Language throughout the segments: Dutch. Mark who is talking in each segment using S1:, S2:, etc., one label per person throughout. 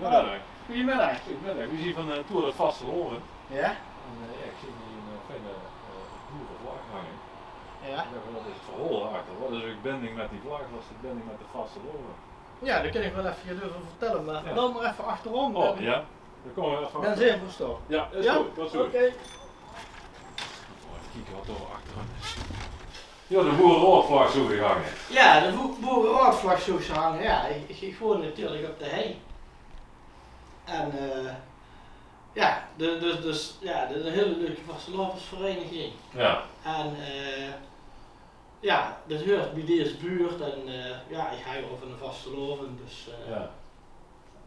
S1: Goedemiddag.
S2: Goedemiddag. We zien van de Tour het Vasteloven.
S1: Ja?
S2: En ik zie hier een fijne boerenvlag hangen.
S1: Ja?
S2: Ik dacht, wat is het verhaal achter? Wat is de binding met die vlag? Wat is de binding met de Vasteloven?
S1: Ja, dat kan ik wel even durven vertellen, maar
S2: Ja.
S1: dan maar even achterom.
S2: Oh ja, dan komen we even.
S1: Ik ben zeer verstoord.
S2: Ja, dat is
S1: Ja?
S2: goed. Dat is goed.
S1: Oké.
S2: Even kijken wat er achterin is. Ja, de boerenroodvlag zo gehangen.
S1: Ja, de boerenroodvlag zo hangen. Ja, ik woon natuurlijk op de hei. En ja, dus ja, dat is een hele leuke vastelovensvereniging.
S2: Ja.
S1: En ja, dat hoort bij deze buurt en ja, ik hou wel van de vasteloven, dus
S2: Ja.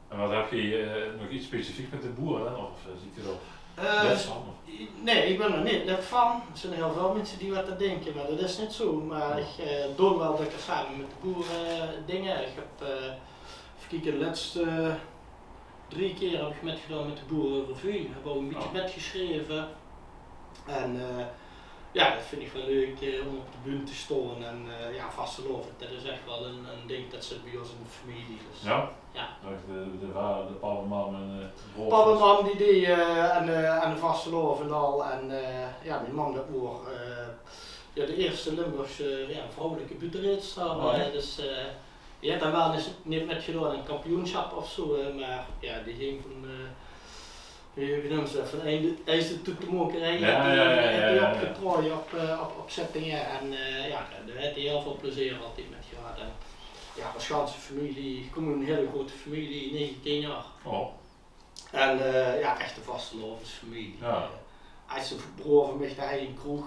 S2: En wat heb je nog iets specifiek met de boeren? Of ziet je er les van?
S1: nee, ik ben er niet net van. Er zijn heel veel mensen die wat dat denken, maar dat is niet zo. Maar ik doe wel dat ik er samen met de boeren dingen. Ik heb, even kijken, de laatste 3 keer heb ik metgedaan met de Boerenrevue. Ik heb ook een beetje metgeschreven. En ja, dat vind ik wel leuk om op de bühne te staan. En ja, vasteloven, dat is echt wel een ding dat zit bij ons in de familie. Dus,
S2: Ja?
S1: Ja.
S2: De vader, de papa, mam en de broers.
S1: Papa en mam die deed aan de vasteloven al en ja, mijn man dat oor. Ja, de eerste Limburgse vrouwelijke buurtreedster. Dus die heeft dan wel niet met gedaan een kampioenschap of zo, maar ja, die ging van, wie noemen ze dat, van IJzer tot de mokerij. Die opgetrooid op zettingen en ja, daar heeft hij heel veel plezier altijd met gehad. En, ja, de Schanse familie, ik kom uit een hele grote familie, 19 jaar.
S2: Oh.
S1: En ja, echt een vastelovensfamilie.
S2: Ja.
S1: Als ze broer van mij daar in een kroeg,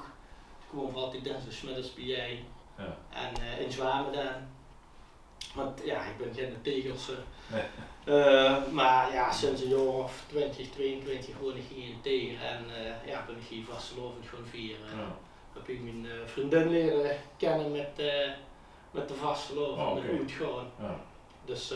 S1: ik kwam voor altijd dansen, smiddags bij jij.
S2: Ja.
S1: En in Zwamen dan. Want ja, ik ben geen tegelser.
S2: Nee.
S1: Maar ja, sinds een jaar of 20, 22 woon ik hier in Tegen en ja, ben ik hier vastelovend gewoon vieren.
S2: Ja.
S1: Heb ik mijn vriendin leren kennen met de vasteloven,
S2: Oh,
S1: met
S2: okay.
S1: hoe het gewoon.
S2: Ja.
S1: Dus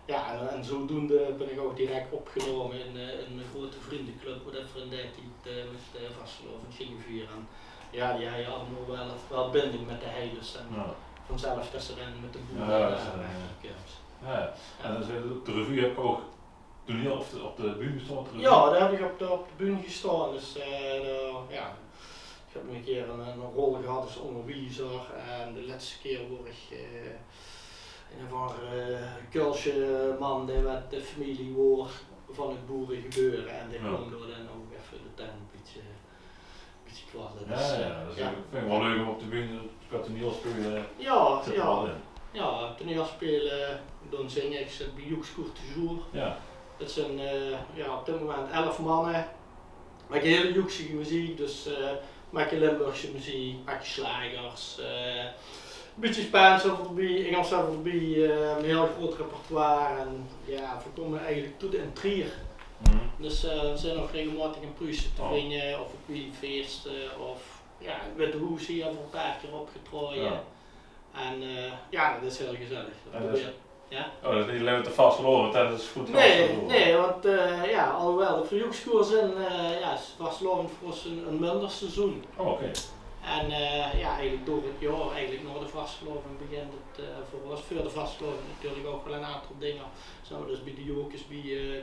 S1: ja, en zodoende ben ik ook direct opgenomen in een grote vriendenclub met een vriendin die het met vasteloven gingen vieren. Ja, die hebben allemaal wel binding met de hei, dus en
S2: Ja.
S1: vanzelf dat ze dan met de boeren
S2: Ja,
S1: daar
S2: dat is,
S1: weggekomen.
S2: Ja. En dan op de revue heb ik ook toneel op de bühne gestaan.
S1: Ja, daar heb ik op de bühne gestaan, dus ja. Ik heb een keer een rol gehad als onderwijzer en de laatste keer word ik een van Kulsje man die met de familie wordt van het boerengebeuren en die kwam door dan ook even de tuin een beetje kwarten. Dus,
S2: dat vind ik wel leuk om op de bühne qua toneel spelen.
S1: Ja, toneel spelen, dan zing ik, zit bij Joeks Court Toujours.
S2: Ja.
S1: Dat zijn ja, op dit moment 11 mannen. Maak hele Joeksige muziek, dus maak je Limburgse muziek, maak je slagers, een beetje Spaans over erbij, Engels over erbij, een heel groot repertoire en ja, we komen eigenlijk tot in Trier. Dus we zijn nog regelmatig in Pruisen te vinden, of op feesten, of ja, met de hoes hier hebben we een paar keer opgetrooien. Ja. En ja, dat is heel gezellig. Ja?
S2: Oh, dat is niet alleen met de vasteloven, dat is goed.
S1: Nee, want ja, alhoewel de verjoekskoers zijn, ja, is vasteloven voor ons een minder seizoen.
S2: Oh, oké.
S1: En ja, eigenlijk door het jaar, eigenlijk na de vasteloven begint het voor ons, voor de vasteloven natuurlijk ook wel een aantal dingen. Zo, dus bij de jokers, bij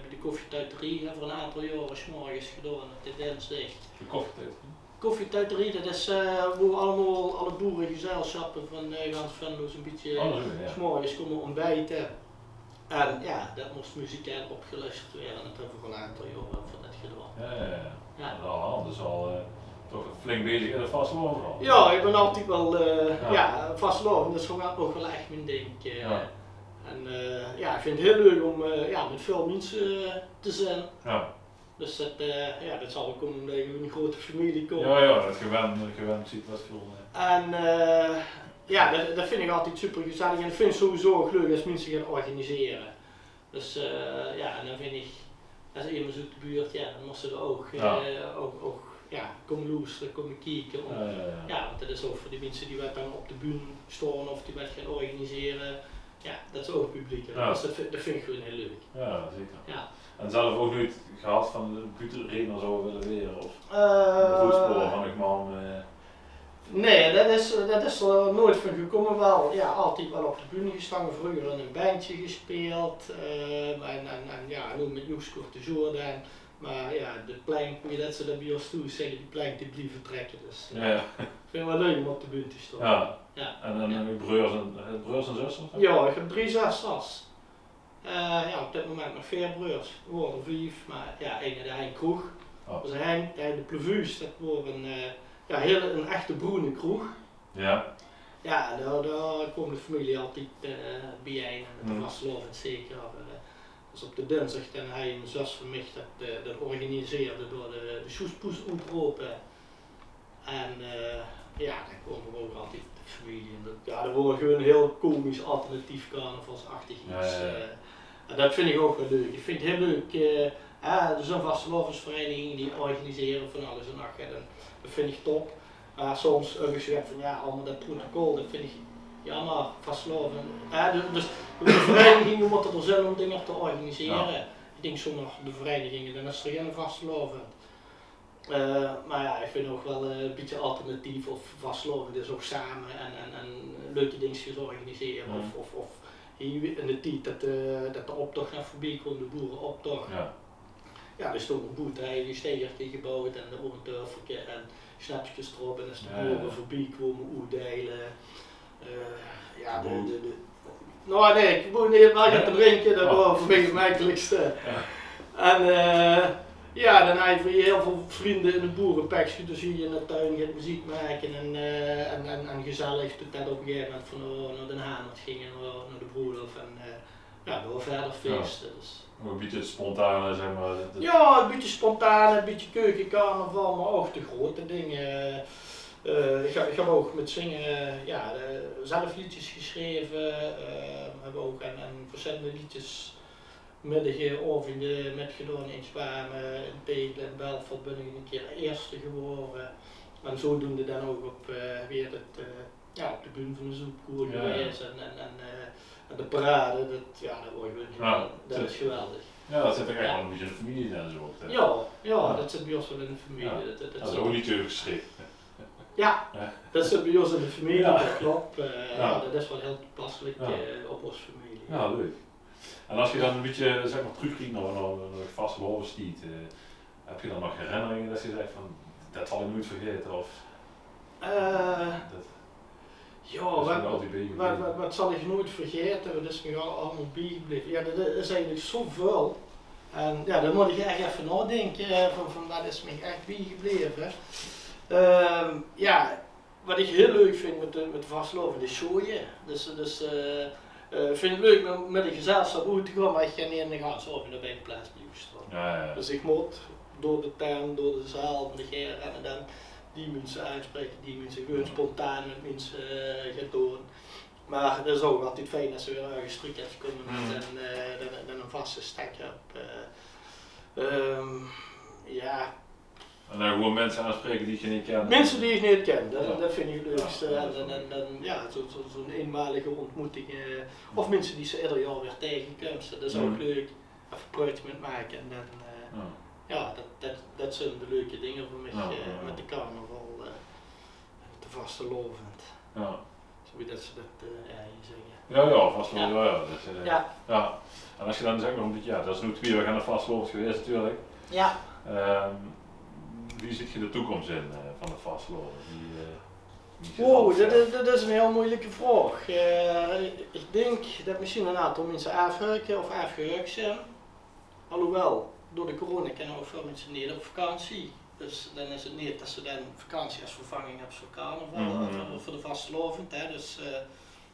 S1: de koffietuiterie hebben we een aantal jaren 's morgens gedaan, het is dicht.
S2: De koffietijd?
S1: Koffietuiterie, dat is waar allemaal alle boerengezelschappen van Gans Venlo zo'n beetje 's morgens komen ontbijten. En ja, dat moest muzikaal opgeluisterd worden en dat hebben we voor een aantal jaren voor dat gedaan.
S2: Ja. Dat is al toch flink bezig in de vasteloven al.
S1: Ja, ik ben altijd wel vasteloven, dat is ook wel echt mijn ding. En ja, ik vind het heel leuk om ja, met veel mensen te zijn.
S2: Ja.
S1: Dus dat zal ook omdat je in een grote familie komt.
S2: Ja, dat gewend ziet wat veel.
S1: En ja, dat vind ik altijd super gezellig en ik vind het sowieso ook leuk als mensen gaan organiseren. Dus ja, en dan vind ik, als iemand zo de buurt, ja, dan moesten ze ook komen loesteren, komen kijken. Ja, want dat is ook voor die mensen die wat dan op de bühne staan of die wat gaan organiseren. Ja, dat is ook publiek. Ja. Dus dat vind ik gewoon heel leuk.
S2: Ja, zeker.
S1: Ja.
S2: En zelf ook nooit gehad van de buurtredner zo willen leren of de voetsporen van ik man?
S1: Nee, dat dat is er nooit van gekomen. Wel, ja, altijd wel op de bühne gestaan, vroeger in een bandje gespeeld. En ja, nu met Nieuwskort de Jordan. Maar ja, de plank, hoe je dat ze dat bij ons toe zeggen, die plank die blijven trekken. Dus
S2: Ja, ja.
S1: ik vind het wel leuk om op de bühne te staan.
S2: Ja.
S1: Ja.
S2: En dan heb je broers en zussen? Of?
S1: Ja, ik heb 3 zusters. Ja, op dit moment nog 4 broers. We worden 5, maar ja, één de Hein Kroeg.
S2: Oh.
S1: Dus Hein, de Plevuus, dat wordt een echte broenenkroeg.
S2: Ja.
S1: Ja, daar komt de familie altijd bijeen en de vastlovend zeker. Dus op de dinsdag dan hij een zus van mij dat organiseerde door de soespoes oproepen. En ja, dan komen we ook altijd de familie. En dat wordt gewoon een heel komisch alternatief carnavalsachtig iets. En dat vind ik ook wel leuk. Ik vind het heel leuk. Zo'n vastelovensvereniging die organiseren van alles en nog. Dat vind ik top. Soms heb ik gezegd van ja, allemaal dat protocol, dat vind ik jammer, vastloven. Dus de verenigingen moeten er zijn om dingen te organiseren. Ja. Ik denk zonder de verenigingen, dan is er geen vastloven. Maar ja, ik vind ook wel een beetje alternatief of vastloven, dus ook samen en leuke dingetjes organiseren. Of hier in de tijd dat de optocht naar voorbij komt, de boerenoptocht. Ja, er is toch een boerderij, die stegertje gebouwd en de oortuffeltje en snapjes erop en als de boeren voorbij komen, oerdelen. Nou nee, ik moet niet wel gaan te drinken, dat was voor mij het makkelijkste. En ja, dan heb je heel veel vrienden in de boerenpekje, dus zie je in de tuin gaat muziek maken en gezellig tot dat op een gegeven moment van naar Den Hamer gingen, naar de Broedhof en ja, door verder feesten. Dus.
S2: Een beetje spontaan, zeg maar.
S1: Ja, een beetje spontaan, een beetje keukencarnaval, maar ook de grote dingen. Ik heb ook met zingen zelf liedjes geschreven, hebben ook en verschillende liedjes middag over met gedaan in Zwamen, in Tegel en Belfort ben ik een keer eerste geworden. En zodoende dan ook op weer op de bühne van de Zoepkoer geweest en de parade, dat wordt gewoon dat is geweldig.
S2: Ja, dat zit er echt wel een beetje in de familie dan zo.
S1: Ja, dat zit bij ons wel in de familie.
S2: Ja. Dat is ook niet geschikt.
S1: Ja, dat zit bij ons in de familie, dat klopt. Dat is wel heel toepasselijk op onze familie.
S2: Ja, leuk. En als je dan een beetje zeg maar terugkijkt naar vastgeloven stiet, heb je dan nog herinneringen dat je zegt van dat zal ik nooit vergeten? Of,
S1: wat zal ik nooit vergeten? Dat is me allemaal bijgebleven. Ja, dat is eigenlijk zoveel. En ja, dan moet ik echt even nadenken van wat is me echt bijgebleven. Wat ik heel leuk vind met de vastloven, de showje. Dus vind het leuk met een gezelschap uit te gaan, maar ik ga niet in de gaan zo in de plaats blijven. Dus ik moet door de tuin, door de zaal, met de geren en dan die mensen uitspreken, die mensen gewoon spontaan met mensen gaan doen. Maar dat is ook altijd fijn als ze weer ergens terug komen en dan een vaste stek hebt.
S2: En dan gewoon mensen aanspreken die je niet kent?
S1: Mensen die ik niet ken, dat vind ik het leukste. Zo'n eenmalige ontmoeting. Of mensen die ze ieder jaar weer tegenkomen, dat is ook leuk. Even praatje met maken en dan, dat zijn de leuke dingen voor mij met de carnaval, de vastelovend. Zo dat ze dat hier zeggen.
S2: Vastelovend, ja. En als je dan zegt, dat is nu 2 jaar aan de vastelovend geweest natuurlijk.
S1: Ja.
S2: Wie ziet je de toekomst in van de vastloven?
S1: Dat is een heel moeilijke vraag. Ik denk dat misschien een aantal mensen afhaken of afgehaakt zijn. Alhoewel, door de corona kunnen ook veel mensen niet op vakantie. Dus dan is het niet dat ze dan vakantie als vervanging hebben voor carnaval of voor de vastelovend. Dus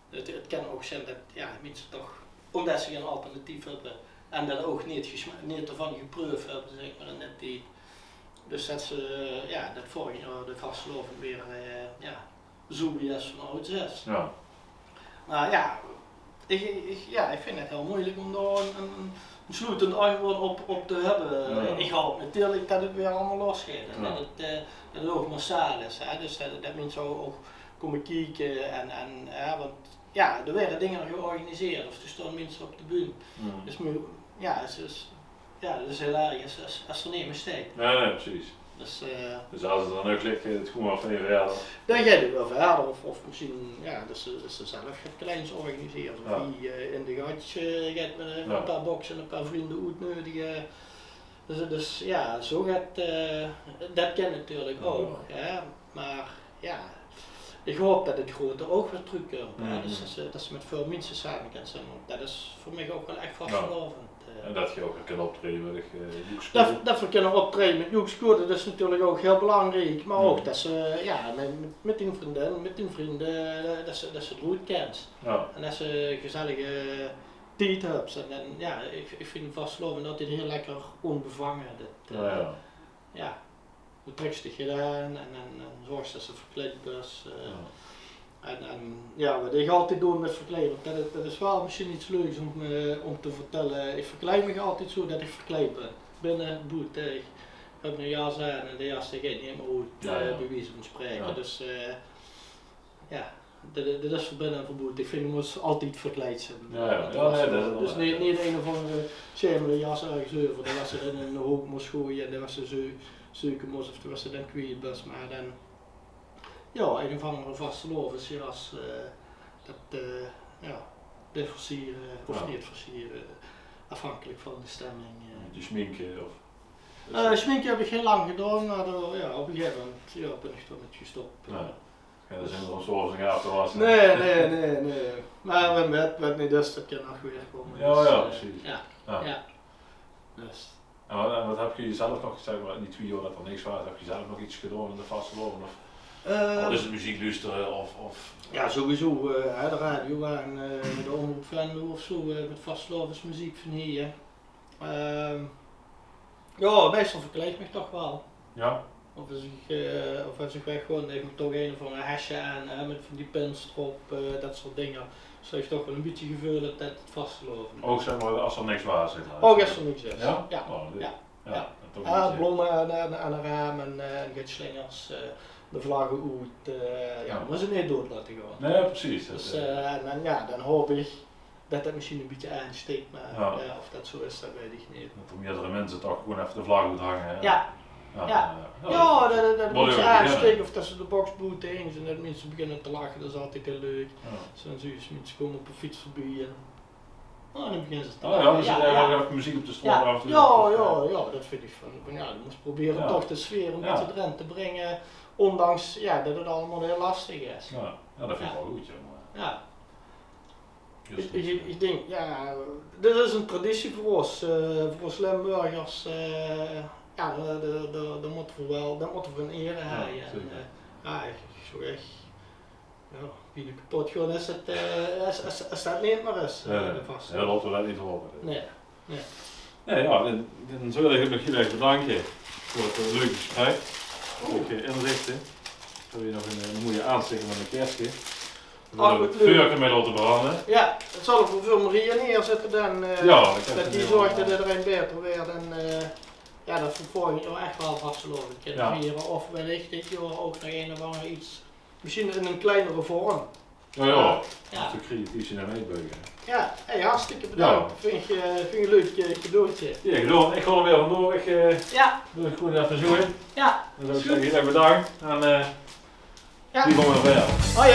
S1: het kan ook zijn dat mensen toch, omdat ze geen alternatief hebben en dat ook niet ervan geproefd hebben, zeg maar, net die. Dus dat ze dat vorig jaar de vastelovend weer zo is van ouds is. Maar ik vind het heel moeilijk om daar een sluitend antwoord op te hebben. Ik hoop natuurlijk dat het weer allemaal losgaat en dat het ook massaal is. Dus dat mensen ook komen kijken want er werden dingen georganiseerd of er staan mensen op de bühne. Dus dat is heel erg als er niet meer steekt.
S2: Nee, precies. Dus als het dan ook ligt, het gewoon wel van je verjaardag.
S1: Dan ga je wel verder of misschien dat ze zelf gaat kleins organiseren. Of wie in de gatjes gaat met een paar boksen en een paar vrienden uitnodigen. Dus ja, zo gaat, dat ken natuurlijk ook. Ja, maar ja, ik hoop dat het groter ook weer terugkomt. Dus dat ze met veel mensen samen kan zijn. Dat is voor mij ook wel echt vastgelovend.
S2: En dat je ook kan optreden met
S1: dat we kunnen optreden met Joekskoer, dat is natuurlijk ook heel belangrijk. Maar ook dat ze met hun vrienden, met hun vrienden, dat ze het goed kent.
S2: Ja.
S1: En dat ze gezellige tijd hebben. En ja, ik vind het vastgelovend dat hij heel lekker onbevangen. Goed rustig gedaan en zorg dat ze verkleed is. En wat ik altijd doe met verkleden, dat is wel misschien iets leuks om te vertellen. Ik verkleed me altijd zo dat ik verkleed ben. Binnen boet. Ik heb een jas aan en de jas gaat niet helemaal goed bij wijze van spreken. Dus dat is voor binnen en voor boet. Ik vind hem altijd verkleed zijn. Dus niet een of andere schemele jas ergens over, dat was ze in een hoek moest gooien en dat was ze zoeken moest of dat was ze dan kwijt was. Maar dan een of andere vastelovensjas, dit versieren of niet versieren, afhankelijk van de stemming.
S2: Je schminken of?
S1: Schminken heb ik heel lang gedaan, maar op een gegeven moment ben ik toch met gestopt.
S2: Ja, dat zijn wel zoals een after was.
S1: Nee. Maar met niet dus, dat kan nog weer komen.
S2: Ja, precies.
S1: Dus.
S2: En wat heb je zelf nog gezegd, in die 2 jaar dat er niks was, heb je zelf nog iets gedaan in de vasteloven? Of is het muziek luisteren of? Ja,
S1: sowieso. De radio en de omroep Venlo of zo, met vastelovensmuziek van hier. Meestal verkleed me toch wel.
S2: Ja.
S1: Of als ik weg gewoon, heeft me toch een of andere hesje aan met van die pins erop, dat soort dingen. Dus dat heeft toch wel een beetje gevoel dat het vasteloven.
S2: Ook zeg maar als er niks was.
S1: Ook als er niks is.
S2: Ja.
S1: Bloemen aan de raam en slingers, de vlaggen uit, maar ze niet dood laten gaan.
S2: Nee, precies.
S1: Dus, dan hoop ik dat dat misschien een beetje aansteekt, maar of dat zo is, dat weet ik niet.
S2: Dat er meerdere mensen toch gewoon even de vlag uit hangen.
S1: Dat moet je aansteken of dat ze de boxboot heen zijn, dat mensen beginnen te lachen, dat is altijd heel leuk. Zo'n mensen komen op een fiets voorbij en dan beginnen ze te lachen.
S2: Dus even muziek op de straat af.
S1: Dat vind ik van je moet proberen toch de sfeer een beetje erin te brengen, ondanks dat het allemaal heel lastig is.
S2: Ja, dat vind ik wel goed, jongen.
S1: Ja. Ik denk, dit is een traditie voor ons Limburgers. Dat moeten we een ere hebben. Ik zou echt, wie de kapot gewoon is dat niet meer is.
S2: Dat laten we dat niet horen.
S1: Nee.
S2: Dan zou ik nog heel erg bedanken voor het leuke gesprek. Leuke inzichten. Dan wil je nog een mooie aansteker met een kerstje. Het vuur ermee laten branden.
S1: Ja, het zal er voor veel Maria neerzetten dan. Dat die zorgt dat het er een beter werd. En dat voor volgend jaar echt wel vasteloven kunnen vieren. Of wellicht dit jaar ook nog een of andere iets. Misschien in een kleinere vorm.
S2: Als de creatief zijn en meebeugen.
S1: Ja, hartstikke bedankt. Vind je een leuk cadeautje.
S2: Ja, gedaan. Ik ga er weer vandoor. Ik doe het goed even zo in.
S1: Ja.
S2: Dan zou ik zeggen heel erg bedankt. En die komen nog weer.
S1: Hoi.